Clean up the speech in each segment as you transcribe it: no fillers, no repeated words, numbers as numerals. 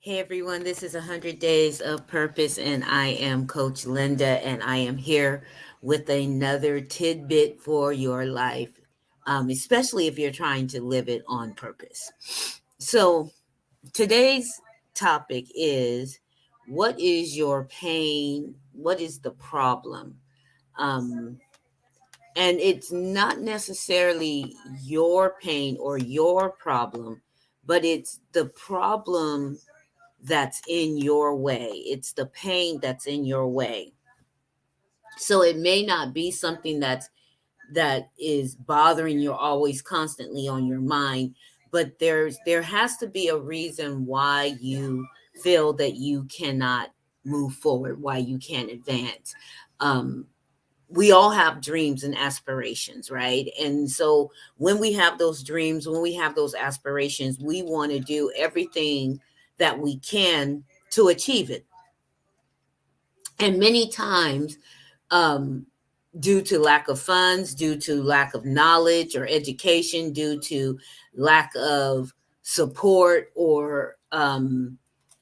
Hey everyone, this is 100 Days of Purpose, and I am Coach Linda, and I am here with another tidbit for your life, especially if you're trying to live it on purpose. So, today's topic is, what is your pain? What is the problem? Um, and it's not necessarily your pain or your problem, but it's the problem that's in your way. It's the pain that's in your way. So it may not be something that is bothering you always constantly on your mind, but there has to be a reason why you feel that you cannot move forward, why you can't advance. Um, we all have dreams and aspirations, right? And so when we have those dreams, when we have those aspirations, we want to do everything that we can to achieve it. And many times, um, due to lack of funds, due to lack of knowledge or education, due to lack of support, or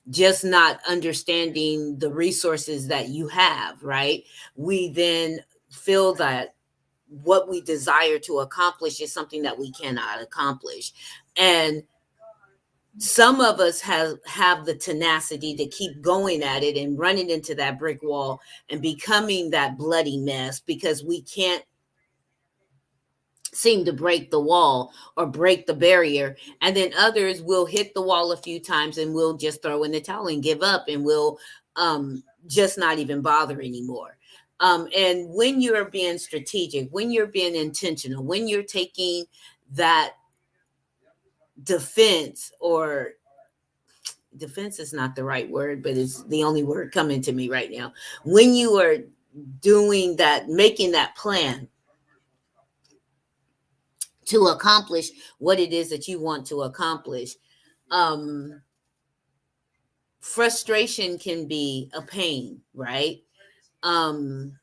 just not understanding the resources that you have, right? We then feel that what we desire to accomplish is something that we cannot accomplish. And some of us have the tenacity to keep going at it and running into that brick wall and becoming that bloody mess because we can't seem to break the wall or break the barrier. And then others will hit the wall a few times and will just throw in the towel and give up, and will just not even bother anymore. And when you're being strategic, when you're being intentional, when you're taking that defense, or defense is not the right word, but it's the only word coming to me right now. When you are doing that, making that plan to accomplish what it is that you want to accomplish, um, frustration can be a pain, right? Um,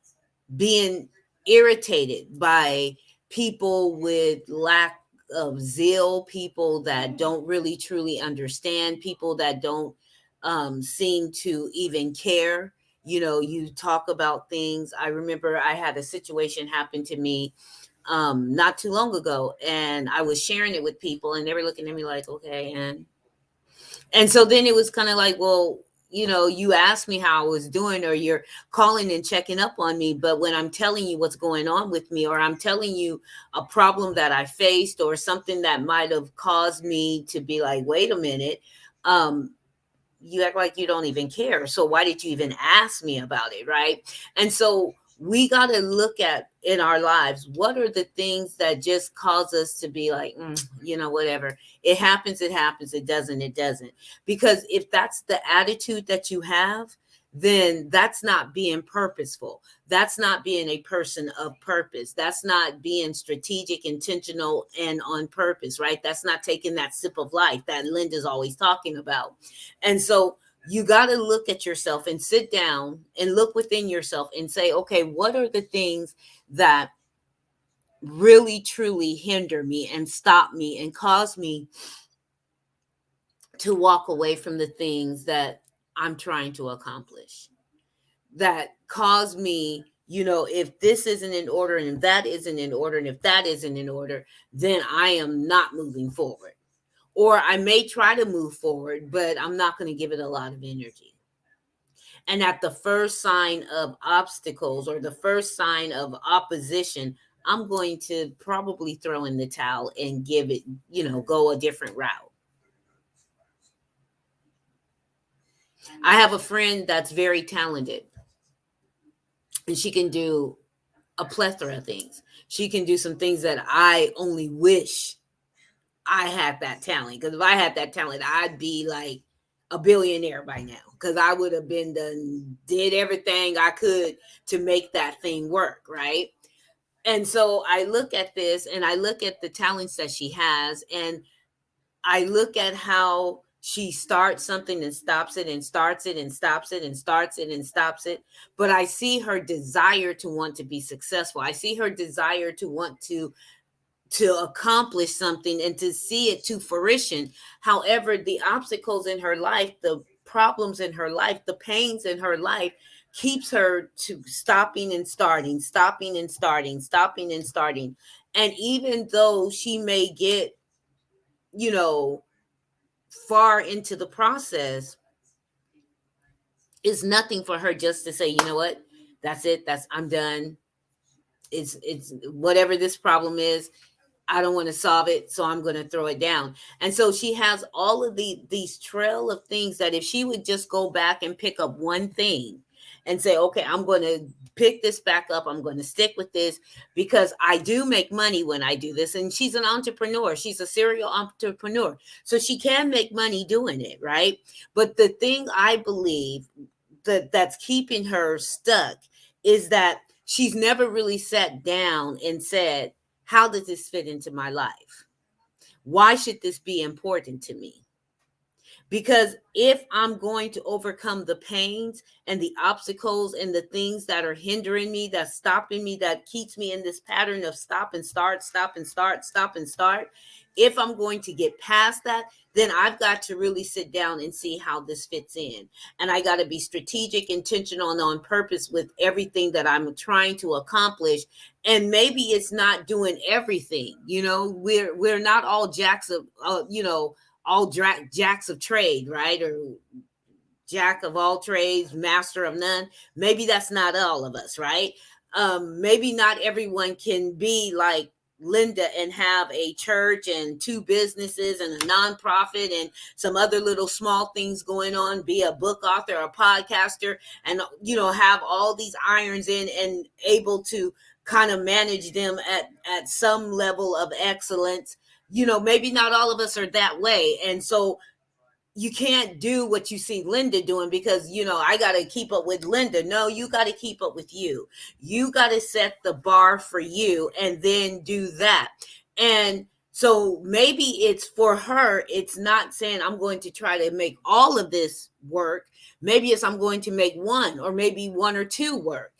Being irritated by people with lack of zeal, people that don't really truly understand, people that don't seem to even care. You know, you talk about things. I remember I had a situation happen to me not too long ago, and I was sharing it with people, and they were looking at me like, okay, and so then it was kind of like, well, you asked me how I was doing, or you're calling and checking up on me. But when I'm telling you what's going on with me, or I'm telling you a problem that I faced, or something that might have caused me to be like, wait a minute, um, you act like you don't even care. So why did you even ask me about it? Right. And so we got to look at in our lives, what are the things that just cause us to be like, whatever. It happens, it happens. It doesn't, it doesn't. Because if that's the attitude that you have, then that's not being purposeful. That's not being a person of purpose. That's not being strategic, intentional, and on purpose, right? That's not taking that sip of life that Linda's always talking about. And so you got to look at yourself and sit down and look within yourself and say, okay, what are the things that really truly hinder me and stop me and cause me to walk away from the things that I'm trying to accomplish, that cause me, if this isn't in order, and if that isn't in order, and if that isn't in order, then I am not moving forward. Or I may try to move forward, but I'm not going to give it a lot of energy. And at the first sign of obstacles, or the first sign of opposition, I'm going to probably throw in the towel and give it, go a different route. I have a friend that's very talented, and she can do a plethora of things. She can do some things that I only wish I had that talent. Because if I had that talent, I'd be like a billionaire by now. Because I would have been did everything I could to make that thing work, right? And so I look at this, and I look at the talents that she has, and I look at how she starts something and stops it, and starts it and stops it, and starts it and stops it. But I see her desire to want to be successful. I see her desire to want to to accomplish something and to see it to fruition. However, the obstacles in her life, the problems in her life, the pains in her life keeps her to stopping and starting, stopping and starting, stopping and starting. And even though she may get, you know, far into the process, it's nothing for her just to say, you know what, that's it, I'm done. It's whatever this problem is, I don't want to solve it, so I'm going to throw it down. And so she has all of these trail of things that if she would just go back and pick up one thing and say, okay, I'm going to pick this back up, I'm going to stick with this because I do make money when I do this. And she's an entrepreneur, she's a serial entrepreneur, so she can make money doing it, right? But the thing I believe that's keeping her stuck is that she's never really sat down and said, how does this fit into my life? Why should this be important to me? Because if I'm going to overcome the pains and the obstacles and the things that are hindering me, that's stopping me, that keeps me in this pattern of stop and start, stop and start, stop and start, if I'm going to get past that, then I've got to really sit down and see how this fits in. And I got to be strategic, intentional, and on purpose with everything that I'm trying to accomplish. And maybe it's not doing everything. We're not all jacks of, all jacks of trade, right? Or jack of all trades, master of none. Maybe that's not all of us, right? Maybe not everyone can be like Linda and have a church and 2 businesses and a nonprofit and some other little small things going on, be a book author, a podcaster, and have all these irons in and able to kind of manage them at some level of excellence. Maybe not all of us are that way. And so you can't do what you see Linda doing because, I got to keep up with Linda. No, you got to keep up with you. You got to set the bar for you and then do that. And so maybe it's for her, it's not saying I'm going to try to make all of this work. Maybe it's I'm going to make one or maybe 1 or 2 work.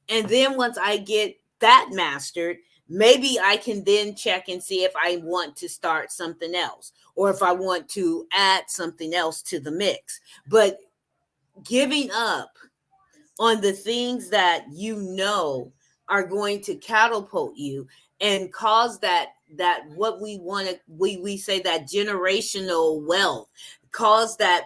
And then once I get that mastered, maybe I can then check and see if I want to start something else or if I want to add something else to the mix. But giving up on the things that are going to catapult you and cause that what we want to we say that generational wealth, cause that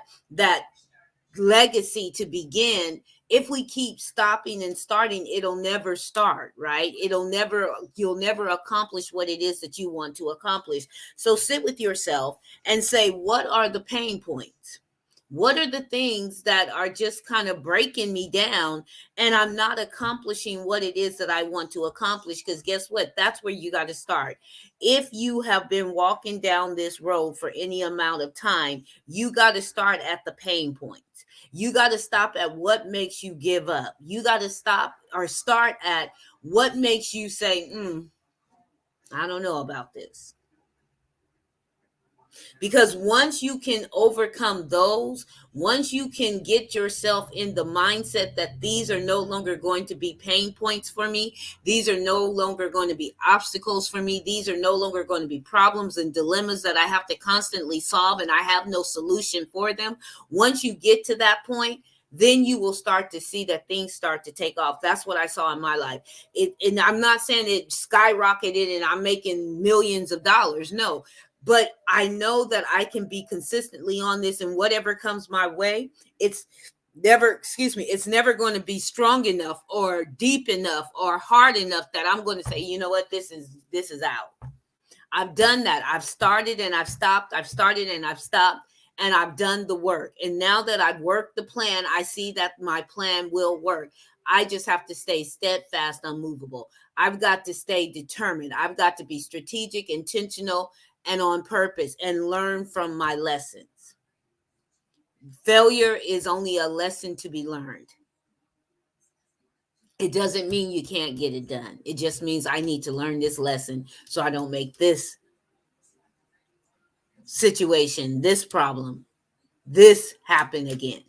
legacy to begin. If we keep stopping and starting, it'll never start, right? You'll never accomplish what it is that you want to accomplish. So sit with yourself and say, what are the pain points? What are the things that are just kind of breaking me down and I'm not accomplishing what it is that I want to accomplish? Because guess what? That's where you got to start. If you have been walking down this road for any amount of time, you got to start at the pain points. You got to stop at what makes you give up. You got to stop or start at what makes you say, I don't know about this. Because once you can overcome those, once you can get yourself in the mindset that these are no longer going to be pain points for me, these are no longer going to be obstacles for me, these are no longer going to be problems and dilemmas that I have to constantly solve and I have no solution for them. Once you get to that point, then you will start to see that things start to take off. That's what I saw in my life. And I'm not saying it skyrocketed and I'm making millions of dollars. No, but I know that I can be consistently on this, and whatever comes my way, it's never going to be strong enough or deep enough or hard enough that I'm going to say, you know what, this is out. I've done that. I've started and I've stopped. I've started and I've stopped, and I've done the work. And now that I've worked the plan, I see that my plan will work. I just have to stay steadfast, unmovable. I've got to stay determined. I've got to be strategic, intentional, and on purpose, and learn from my lessons. Failure is only a lesson to be learned. It doesn't mean you can't get it done. It just means I need to learn this lesson so I don't make this situation, this problem, this happen again.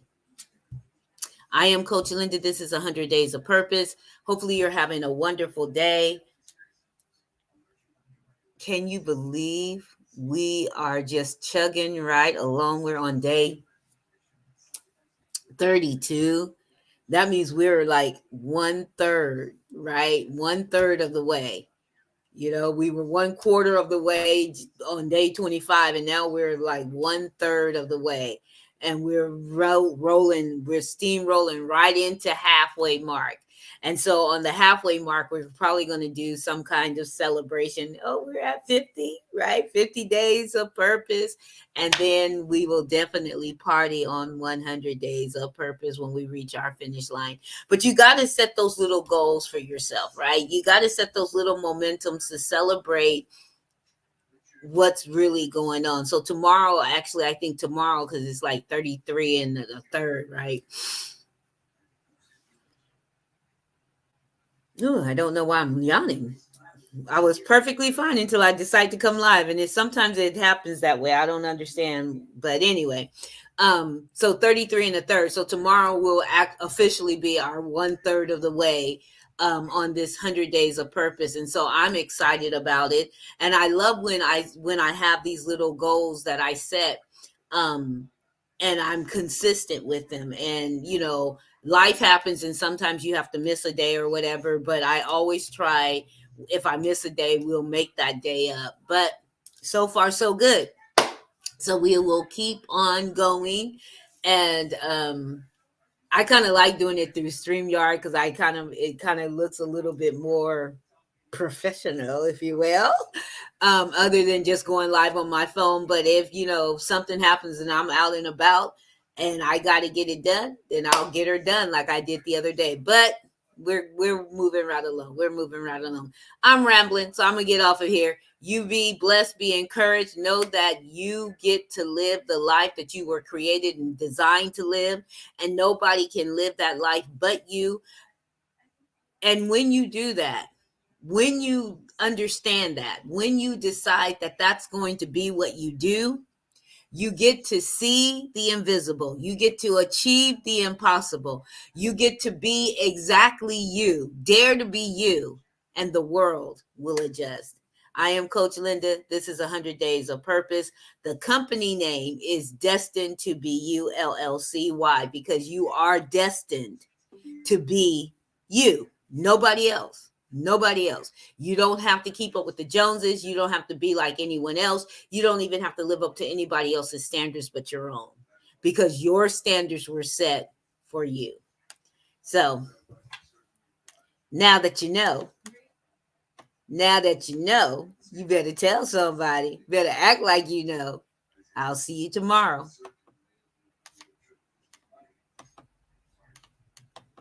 I am Coach Linda. This is 100 Days of Purpose. Hopefully you're having a wonderful day. Can you believe we are just chugging right along? We're on day 32. That means we're like 1/3, right? 1/3 of the way. You know, we were 1/4 of the way on day 25, and now we're like 1/3 of the way. And we're rolling, we're steamrolling right into halfway mark. And so on the halfway mark, we're probably going to do some kind of celebration. Oh, we're at 50, right? 50 days of purpose. And then we will definitely party on 100 days of purpose when we reach our finish line. But you got to set those little goals for yourself, right? You got to set those little momentums to celebrate what's really going on. So tomorrow, actually, I think tomorrow, because it's like 33 and the third, right? Oh, I don't know why I'm yawning. I was perfectly fine until I decide to come live, and sometimes it happens that way. I don't understand, but anyway, so 33 and a third. So tomorrow will officially be our 1/3 of the way on this 100 days of purpose, and so I'm excited about it. And I love when I have these little goals that I set, um, and I'm consistent with them. And life happens, and sometimes you have to miss a day or whatever. But I always try, if I miss a day, we'll make that day up. But so far, so good. So we will keep on going. And I kind of like doing it through StreamYard because it kind of looks a little bit more professional, if you will, other than just going live on my phone. But if something happens and I'm out and about and I got to get it done, then I'll get her done like I did the other day. But we're moving right along. We're moving right along. I'm rambling, so I'm gonna get off of here. You be blessed, be encouraged. Know that you get to live the life that you were created and designed to live, and nobody can live that life but you. And when you do that, when you understand that, when you decide that that's going to be what you do, you get to see the invisible. You get to achieve the impossible. You get to be exactly you. Dare to be you, and the world will adjust. I am Coach Linda. This is 100 Days of Purpose. The company name is Destined to Be You, LLC. Why? Because you are destined to be you. Nobody else. Nobody else. You don't have to keep up with the Joneses. You don't have to be like anyone else. You don't even have to live up to anybody else's standards but your own, because your standards were set for you. So now that you know, you better tell somebody, better act like you know. I'll see you tomorrow.